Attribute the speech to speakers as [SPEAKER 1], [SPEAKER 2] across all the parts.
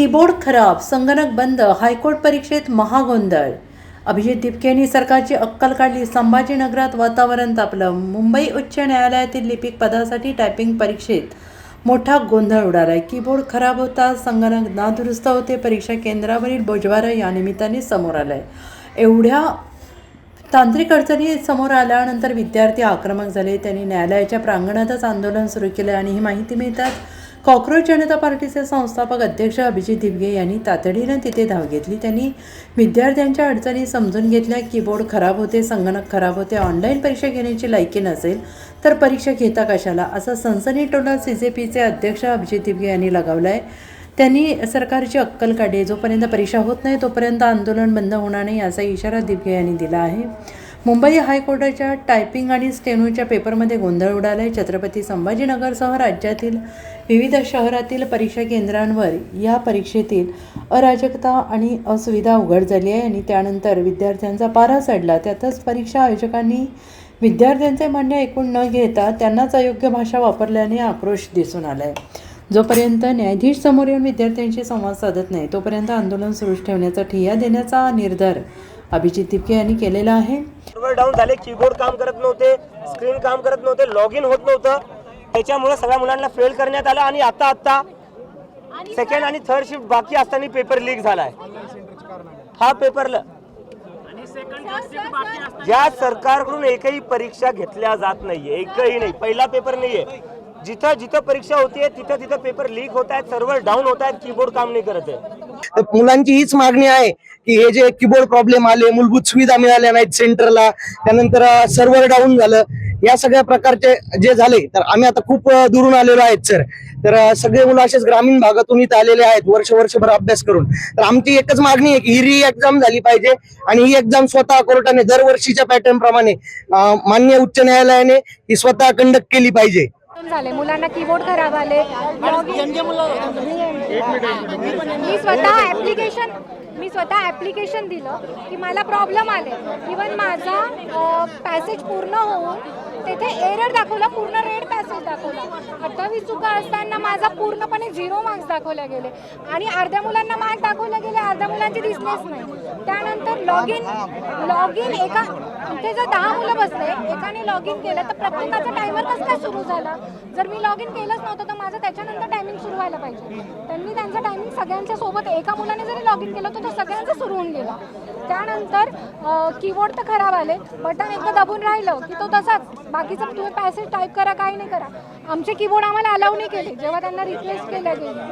[SPEAKER 1] Keyboard खराब, संगणक बंद, हायकोर्ट परीक्षेत महागोंधळ. अभिजित दिपके यांनी सरकारची अक्कल काढली. संभाजीनगरात वातावरण तापलं. मुंबई उच्च न्यायालयातील लिपिक पदासाठी टायपिंग परीक्षेत मोठा गोंधळ उडाला. कीबोर्ड खराब होता, संगणक नादुरुस्त होते. परीक्षा केंद्रावरील बोजवारा या निमित्ताने समोर आलाय. एवढ्या तांत्रिक अडचणी समोर आल्यानंतर विद्यार्थी आक्रमक झाले. त्यांनी न्यायालयाच्या प्रांगणातच आंदोलन सुरू केलं आणि ही माहिती मिळतात कॉक्रोच जनता पार्टीचे संस्थापक अध्यक्ष अभिजित दिपके यांनी तातडीनं तिथे धाव घेतली. त्यांनी विद्यार्थ्यांच्या अडचणी समजून घेतल्या. कीबोर्ड खराब होते, संगणक खराब होते, ऑनलाईन परीक्षा घेण्याची लायकी नसेल तर परीक्षा घेता कशाला, असा सनसनीटोला CJPचे अध्यक्ष अभिजित दिपके यांनी लगावला आहे. त्यांनी सरकारची अक्कल काढली. जोपर्यंत परीक्षा होत नाही तोपर्यंत आंदोलन बंद होणार नाही असा इशारा दिपके यांनी दिला आहे. मुंबई हायकोर्टाच्या टायपिंग आणि स्टेनोच्या पेपरमध्ये गोंधळ उडाला आहे. छत्रपती संभाजीनगरसह राज्यातील विविध शहरातील परीक्षा केंद्रांवर या परीक्षेतील अराजकता आणि असुविधा उघड झाली आहे आणि त्यानंतर विद्यार्थ्यांचा पारा चढला. त्यातच परीक्षा आयोजकांनी विद्यार्थ्यांचे म्हणणे ऐकून न घेता त्यांनाच अयोग्य भाषा वापरल्याने आक्रोश दिसून आला आहे. जोपर्यंत न्यायाधीश समोर येऊन विद्यार्थ्यांशी संवाद साधत नाही तोपर्यंत आंदोलन सुरूच ठेवण्याचा ठिय्या देण्याचा निर्धार अभिजित दिपके यांनी केलेला आहे.
[SPEAKER 2] सर्व्हर डाऊन झाले, कीबोर्ड काम करत नव्हते, स्क्रीन काम करत नव्हते, लॉग इन होत नव्हतं. त्याच्यामुळे सगळ्या मुलांना फेल करण्यात आलं आणि आता सेकंड आणि थर्ड शिफ्ट बाकी असताना पेपर लीक झालाय. हा पेपरला ज्या सरकारकडून एकही परीक्षा घेतल्या जात नाहीये, एकही नाही, पहिला पेपर नाहीये. जिथं जिथं परीक्षा होतीये तिथं तिथं पेपर लीक होत आहेत, सर्व्हर डाऊन होत आहेत, कीबोर्ड काम नाही करत आहे.
[SPEAKER 3] मुलांची हीच मागणी आहे की हे जे कीबोर्ड प्रॉब्लेम आले, मूलभूत सुविधा मिळाल्या नाहीत सेंटरला, त्यानंतर सर्व्हर डाऊन झालं, या सगळ्या प्रकारचे जे झाले, तर आम्ही आता खूप दुरून आलेलो आहेत सर. तर सगळे मुलं असेच ग्रामीण भागातून इथं आलेले आहेत वर्षभर अभ्यास करून. तर आमची एकच मागणी आहे की ही री एक्झाम झाली पाहिजे आणि ही एक्झाम स्वतः कोर्टाने दरवर्षीच्या पॅटर्न प्रमाणे मान्य उच्च न्यायालयाने ही स्वतः कंडक्ट केली पाहिजे.
[SPEAKER 4] झाले मुलांना कीबोर्ड खराब आले. मी स्वतः ऍप्लिकेशन दिलं की मला प्रॉब्लेम आले. इवन माझा पॅसेज पूर्ण होऊन तेथे एरर दाखवला, पूर्ण रेड पॅसेज दाखवला. 28 चुका असताना माझा पूर्णपणे 0 मार्क्स दाखवले गेले आणि अर्ध्या मुलांना मार्क दाखवले गेले, अर्ध्या मुलांचे दिसलेच नाही. त्यानंतर लॉग इन एका इथे जर 10 मुलं बसले, एकाने लॉग इन केलं तर प्रत्येकाचा टायमर कसं काय सुरू झाला? जर मी लॉग इन केलंच नव्हतं तर माझं त्याच्यानंतर टायमिंग सुरू व्हायला पाहिजे. त्यांनी त्यांचा टायमिंग सगळ्यांच्या सोबत, एका मुलाने जरी लॉग इन केलं तर तो सगळ्यांचा सुरू होऊन गेला. त्यानंतर कीबोर्ड तर खराब आले, बटन एकदा दाबून राहिलं की तो तसाच, बाकीचं तुम्ही पॅसेज टाईप करा, काही नाही करा. आमचे कीबोर्ड आम्हाला अलाउ नाही केले जेव्हा त्यांना रिप्लेस केलं गेलं.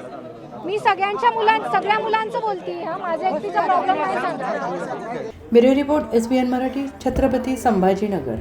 [SPEAKER 4] मी सगळ्या मुलांचं बोलते, माझ्या एकटीचा प्रॉब्लेम नाही सांगते.
[SPEAKER 1] Bureau report SBN Marathi, Chhatrapati Sambhajinagar.